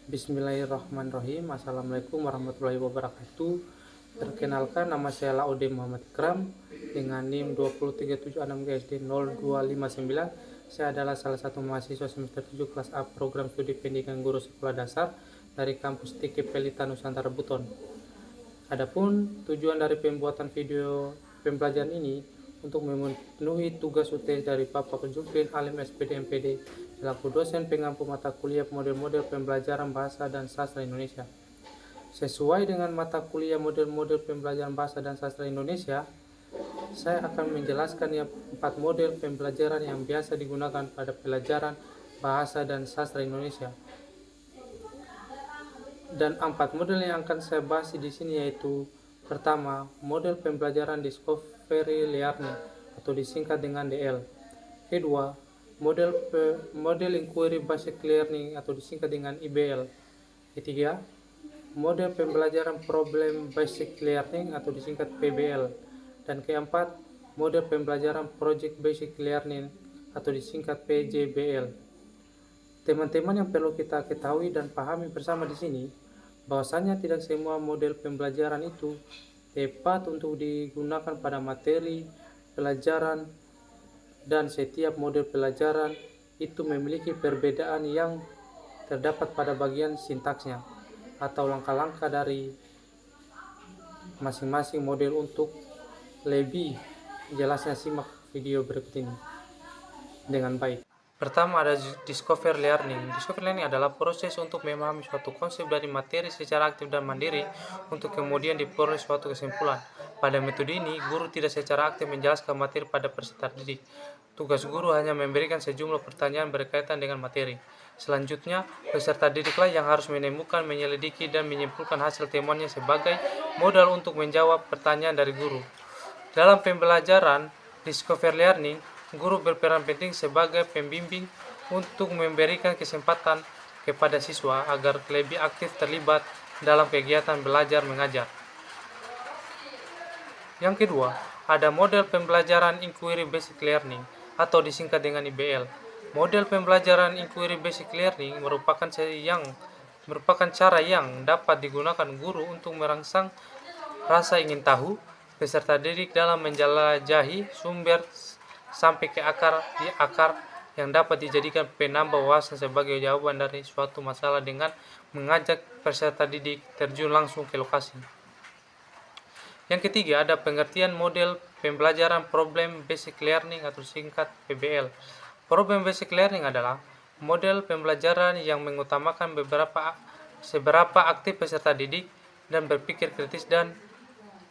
Bismillahirrahmanirrahim. Assalamualaikum warahmatullahi wabarakatuh. Perkenalkan, nama saya Laode Muhammad Ikram dengan NIM 23766GSD0259. Saya adalah salah satu mahasiswa semester 7 kelas A program studi pendidikan guru sekolah dasar dari kampus TK Pelita Nusantara Buton. Adapun tujuan dari pembuatan video pembelajaran ini untuk memenuhi tugas UTS dari Bapak Jufrin Alim SPD MPD selaku dosen pengampu mata kuliah model-model pembelajaran bahasa dan sastra Indonesia. Sesuai dengan mata kuliah model-model pembelajaran bahasa dan sastra Indonesia, saya akan menjelaskan 4 model pembelajaran yang biasa digunakan pada pelajaran bahasa dan sastra Indonesia. Dan 4 model yang akan saya bahas di sini yaitu: pertama, model pembelajaran Discovery Learning atau disingkat dengan DL. Kedua, model Inquiry Based Learning atau disingkat dengan IBL. Ketiga, model pembelajaran Problem Based Learning atau disingkat PBL. Dan keempat, model pembelajaran Project Based Learning atau disingkat PJBL. Teman-teman, yang perlu kita ketahui dan pahami bersama di sini bahwasanya tidak semua model pembelajaran itu tepat untuk digunakan pada materi pelajaran, dan setiap model pelajaran itu memiliki perbedaan yang terdapat pada bagian sintaksnya atau langkah-langkah dari masing-masing model. Untuk lebih jelasnya, simak video berikut ini dengan baik. Pertama, ada Discover Learning. Discover Learning adalah proses untuk memahami suatu konsep dari materi secara aktif dan mandiri untuk kemudian diperoleh suatu kesimpulan. Pada metode ini, guru tidak secara aktif menjelaskan materi pada peserta didik. Tugas guru hanya memberikan sejumlah pertanyaan berkaitan dengan materi. Selanjutnya, peserta didiklah yang harus menemukan, menyelidiki, dan menyimpulkan hasil temuannya sebagai modal untuk menjawab pertanyaan dari guru. Dalam pembelajaran Discover Learning, guru berperan penting sebagai pembimbing untuk memberikan kesempatan kepada siswa agar lebih aktif terlibat dalam kegiatan belajar mengajar. Yang kedua, ada model pembelajaran Inquiry Based Learning atau disingkat dengan IBL. Model pembelajaran Inquiry Based Learning merupakan cara yang dapat digunakan guru untuk merangsang rasa ingin tahu peserta didik dalam menjelajahi sumber sampai ke akar yang dapat dijadikan penambah wawasan sebagai jawaban dari suatu masalah dengan mengajak peserta didik terjun langsung ke lokasi. Yang ketiga, ada pengertian model pembelajaran Problem Basic Learning atau singkat PBL. Problem Basic Learning adalah model pembelajaran yang mengutamakan seberapa aktif peserta didik dan berpikir kritis dan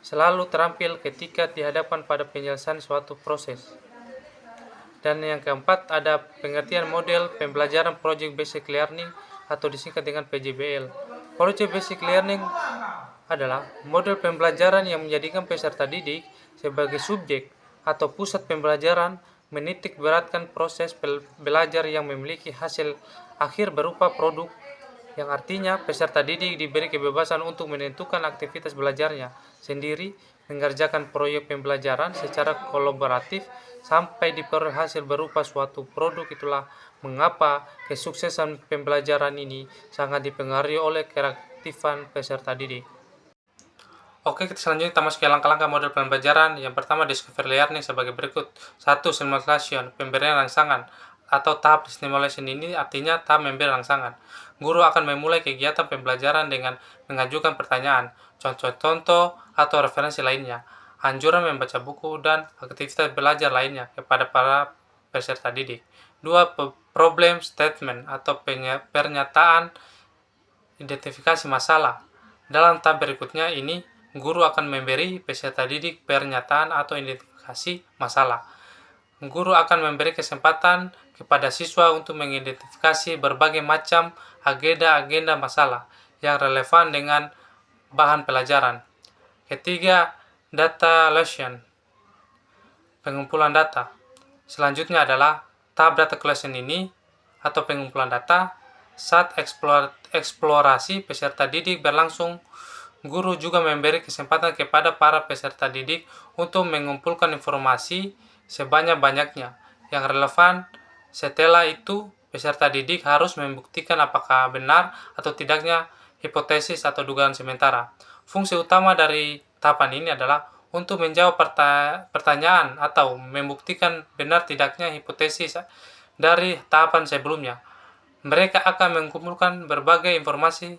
selalu terampil ketika dihadapkan pada penyelesaian suatu proses. Dan yang keempat, ada pengertian model pembelajaran Project Basic Learning atau disingkat dengan PJBL. Project Basic Learning adalah model pembelajaran yang menjadikan peserta didik sebagai subjek atau pusat pembelajaran, menitik beratkan proses belajar yang memiliki hasil akhir berupa produk, yang artinya peserta didik diberi kebebasan untuk menentukan aktivitas belajarnya sendiri, mengerjakan proyek pembelajaran secara kolaboratif sampai diperoleh hasil berupa suatu produk. Itulah mengapa kesuksesan pembelajaran ini sangat dipengaruhi oleh keaktifan peserta didik. Oke, selanjutnya kita masuk ke langkah-langkah model pembelajaran. Yang pertama, Discover Learning sebagai berikut. 1. Simulation, pemberian rangsangan atau tahap stimulation. Ini artinya tahap memberi rangsangan. Guru akan memulai kegiatan pembelajaran dengan mengajukan pertanyaan, contoh-contoh atau referensi lainnya, anjuran membaca buku, dan aktivitas belajar lainnya kepada para peserta didik. 2. Problem statement atau pernyataan identifikasi masalah. Dalam tahap berikutnya ini, guru akan memberi peserta didik pernyataan atau identifikasi masalah. Guru akan memberi kesempatan kepada siswa untuk mengidentifikasi berbagai macam agenda masalah yang relevan dengan bahan pelajaran. Ketiga, data collection, pengumpulan data. Selanjutnya adalah tahap data collection ini atau pengumpulan data. Saat eksplorasi peserta didik berlangsung, guru juga memberi kesempatan kepada para peserta didik untuk mengumpulkan informasi sebanyak-banyaknya yang relevan. Setelah itu, peserta didik harus membuktikan apakah benar atau tidaknya hipotesis atau dugaan sementara. Fungsi utama dari tahapan ini adalah untuk menjawab pertanyaan atau membuktikan benar tidaknya hipotesis dari tahapan sebelumnya. Mereka akan mengumpulkan berbagai informasi,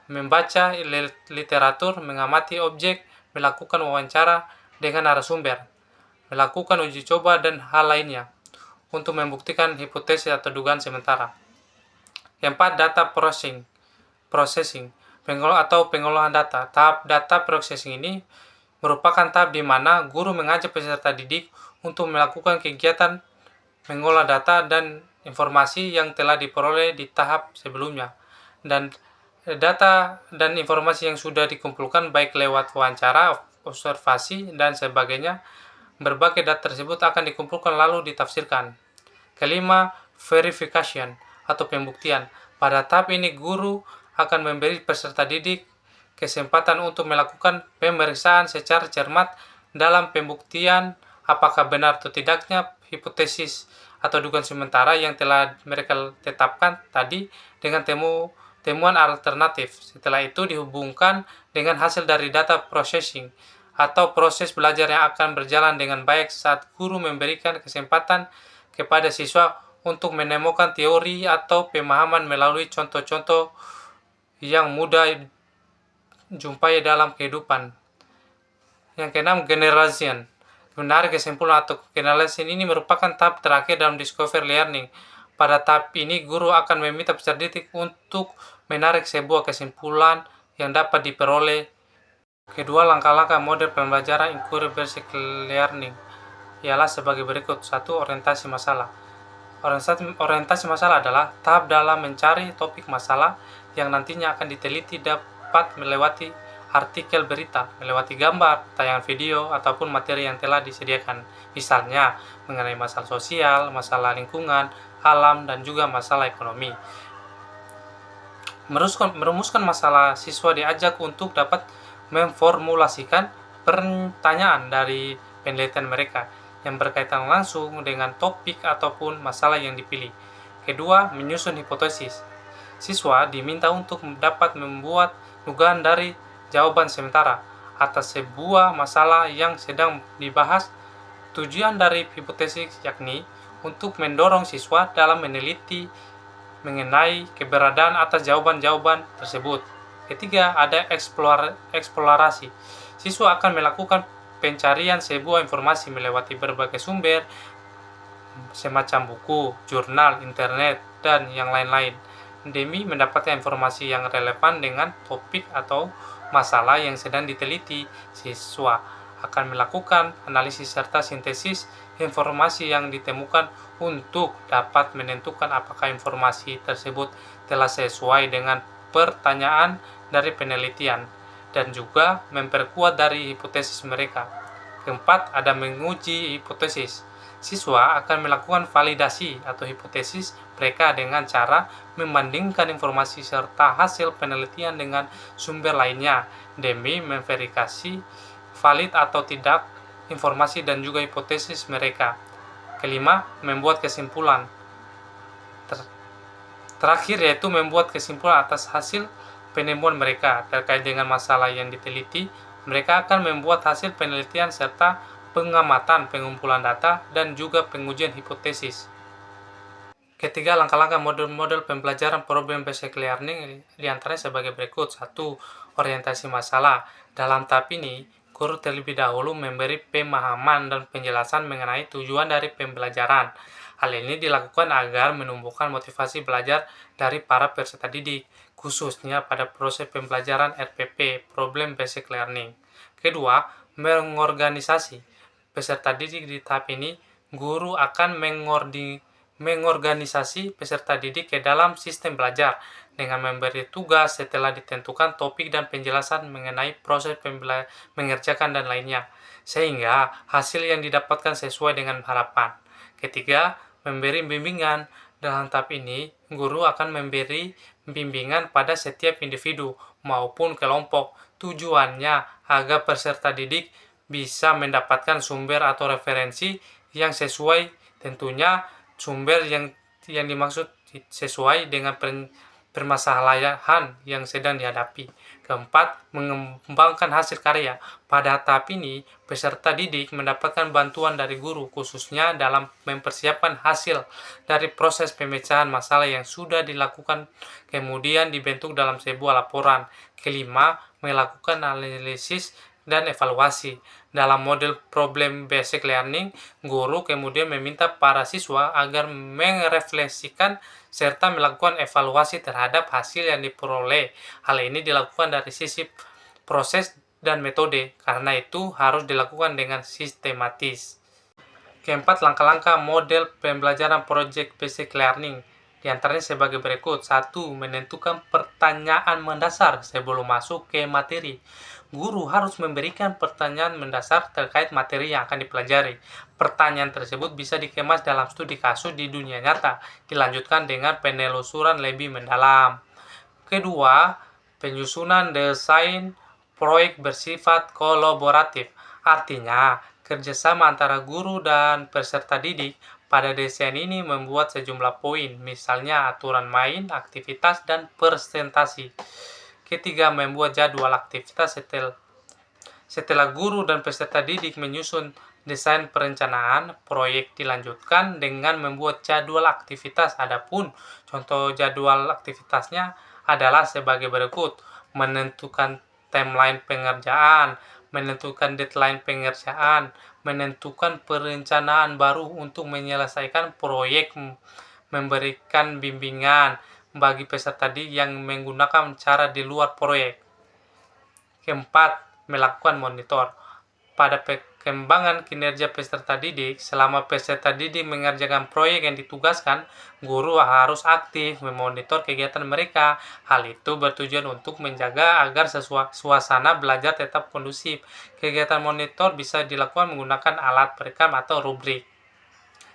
membaca literatur, mengamati objek, melakukan wawancara dengan narasumber, melakukan uji coba, dan hal lainnya untuk membuktikan hipotesis atau dugaan sementara. Keempat, data processing atau pengolahan data. Tahap data processing ini merupakan tahap di mana guru mengajak peserta didik untuk melakukan kegiatan mengolah data dan informasi yang telah diperoleh di tahap sebelumnya. Dan data dan informasi yang sudah dikumpulkan baik lewat wawancara, observasi, dan sebagainya, berbagai data tersebut akan dikumpulkan lalu ditafsirkan. Kelima, verification atau pembuktian. Pada tahap ini guru akan memberi peserta didik kesempatan untuk melakukan pemeriksaan secara cermat dalam pembuktian apakah benar atau tidaknya hipotesis atau dugaan sementara yang telah mereka tetapkan tadi dengan temuan alternatif. Setelah itu dihubungkan dengan hasil dari data processing atau proses belajar yang akan berjalan dengan baik saat guru memberikan kesempatan kepada siswa untuk menemukan teori atau pemahaman melalui contoh-contoh yang mudah jumpai dalam kehidupan. Yang keenam, generation. Menarik kesimpulan atau generation ini merupakan tahap terakhir dalam discovery learning. Pada tahap ini, guru akan meminta peserta didik untuk menarik sebuah kesimpulan yang dapat diperoleh. Kedua, langkah-langkah model pembelajaran inquiry basic learning ialah sebagai berikut. 1. Orientasi masalah. Orientasi masalah adalah tahap dalam mencari topik masalah yang nantinya akan diteliti dapat melewati artikel berita, melewati gambar, tayangan video, ataupun materi yang telah disediakan. Misalnya, mengenai masalah sosial, masalah lingkungan, alam, dan juga masalah ekonomi. Merumuskan masalah, siswa diajak untuk dapat memformulasikan pertanyaan dari penelitian mereka yang berkaitan langsung dengan topik ataupun masalah yang dipilih. Kedua, menyusun hipotesis. Siswa diminta untuk dapat membuat dugaan dari jawaban sementara atas sebuah masalah yang sedang dibahas. Tujuan dari hipotesis yakni untuk mendorong siswa dalam meneliti mengenai keberadaan atas jawaban-jawaban tersebut. Ketiga, ada eksplorasi. Siswa akan melakukan pencarian sebuah informasi melewati berbagai sumber semacam buku, jurnal, internet, dan yang lain-lain demi mendapatkan informasi yang relevan dengan topik atau masalah yang sedang diteliti. Siswa akan melakukan analisis serta sintesis informasi yang ditemukan untuk dapat menentukan apakah informasi tersebut telah sesuai dengan pertanyaan dari penelitian dan juga memperkuat dari hipotesis mereka. Keempat, ada menguji hipotesis. Siswa akan melakukan validasi atau hipotesis mereka dengan cara membandingkan informasi serta hasil penelitian dengan sumber lainnya demi memverifikasi valid atau tidak informasi dan juga hipotesis mereka. Kelima, membuat kesimpulan. Terakhir yaitu membuat kesimpulan atas hasil penemuan mereka terkait dengan masalah yang diteliti. Mereka akan membuat hasil penelitian serta pengamatan, pengumpulan data, dan juga pengujian hipotesis. Ketiga, langkah-langkah model-model pembelajaran problem based learning diantaranya sebagai berikut. 1. Orientasi masalah. Dalam tahap ini, guru terlebih dahulu memberi pemahaman dan penjelasan mengenai tujuan dari pembelajaran. Hal ini dilakukan agar menumbuhkan motivasi belajar dari para peserta didik, khususnya pada proses pembelajaran RPP, Problem Basic Learning. Kedua, mengorganisasi. Peserta didik di tahap ini, guru akan mengorganisasi peserta didik ke dalam sistem belajar dengan memberi tugas setelah ditentukan topik dan penjelasan mengenai proses mengerjakan dan lainnya, sehingga hasil yang didapatkan sesuai dengan harapan. Ketiga, memberi bimbingan. Dalam tahap ini, guru akan memberi bimbingan pada setiap individu maupun kelompok. Tujuannya agar peserta didik bisa mendapatkan sumber atau referensi yang sesuai. Tentunya sumber yang dimaksud sesuai dengan permasalahan yang sedang dihadapi. Keempat, mengembangkan hasil karya. Pada tahap ini, peserta didik mendapatkan bantuan dari guru, khususnya dalam mempersiapkan hasil dari proses pemecahan masalah yang sudah dilakukan, kemudian dibentuk dalam sebuah laporan. Kelima, melakukan analisis dan evaluasi. Dalam model problem basic learning, guru kemudian meminta para siswa agar merefleksikan serta melakukan evaluasi terhadap hasil yang diperoleh. Hal ini dilakukan dari sisi proses dan metode, karena itu harus dilakukan dengan sistematis. Keempat, langkah-langkah model pembelajaran project basic learning. Di antaranya sebagai berikut. 1. Menentukan pertanyaan mendasar sebelum masuk ke materi. Guru harus memberikan pertanyaan mendasar terkait materi yang akan dipelajari. Pertanyaan tersebut bisa dikemas dalam studi kasus di dunia nyata, dilanjutkan dengan penelusuran lebih mendalam. Kedua, penyusunan desain proyek bersifat kolaboratif. Artinya, kerjasama antara guru dan peserta didik. Pada desain ini membuat sejumlah poin, misalnya aturan main, aktivitas, dan presentasi. Ketiga, membuat jadwal aktivitas setelah guru dan peserta didik menyusun desain perencanaan, proyek dilanjutkan dengan membuat jadwal aktivitas. Adapun contoh jadwal aktivitasnya adalah sebagai berikut: menentukan timeline pengerjaan, menentukan deadline pengerjaan, menentukan perencanaan baru untuk menyelesaikan proyek, memberikan bimbingan bagi peserta didik yang menggunakan cara di luar proyek. Keempat, melakukan monitor. Pada perkembangan kinerja peserta didik, selama peserta didik mengerjakan proyek yang ditugaskan, guru harus aktif memonitor kegiatan mereka. Hal itu bertujuan untuk menjaga agar suasana belajar tetap kondusif. Kegiatan monitor bisa dilakukan menggunakan alat perekam atau rubrik.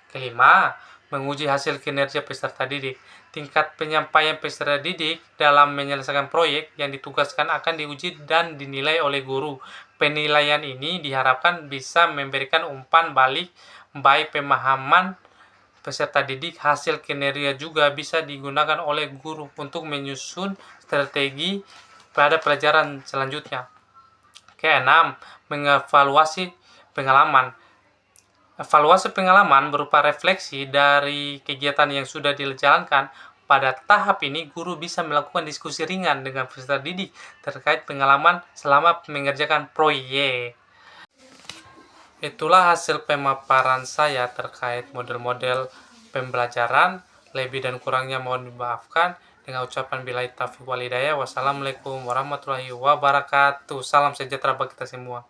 Kelima, menguji hasil kinerja peserta didik. Tingkat penyampaian peserta didik dalam menyelesaikan proyek yang ditugaskan akan diuji dan dinilai oleh guru. Penilaian ini diharapkan bisa memberikan umpan balik baik pemahaman peserta didik. Hasil kinerja juga bisa digunakan oleh guru untuk menyusun strategi pada pelajaran selanjutnya. Keenam, mengevaluasi pengalaman. Evaluasi pengalaman berupa refleksi dari kegiatan yang sudah dijalankan. Pada tahap ini, guru bisa melakukan diskusi ringan dengan peserta didik terkait pengalaman selama mengerjakan proyek. Itulah hasil pemaparan saya terkait model-model pembelajaran. Lebih dan kurangnya mohon dimaafkan. Dengan ucapan billahi taufiq wal hidayah. Wassalamualaikum warahmatullahi wabarakatuh. Salam sejahtera bagi kita semua.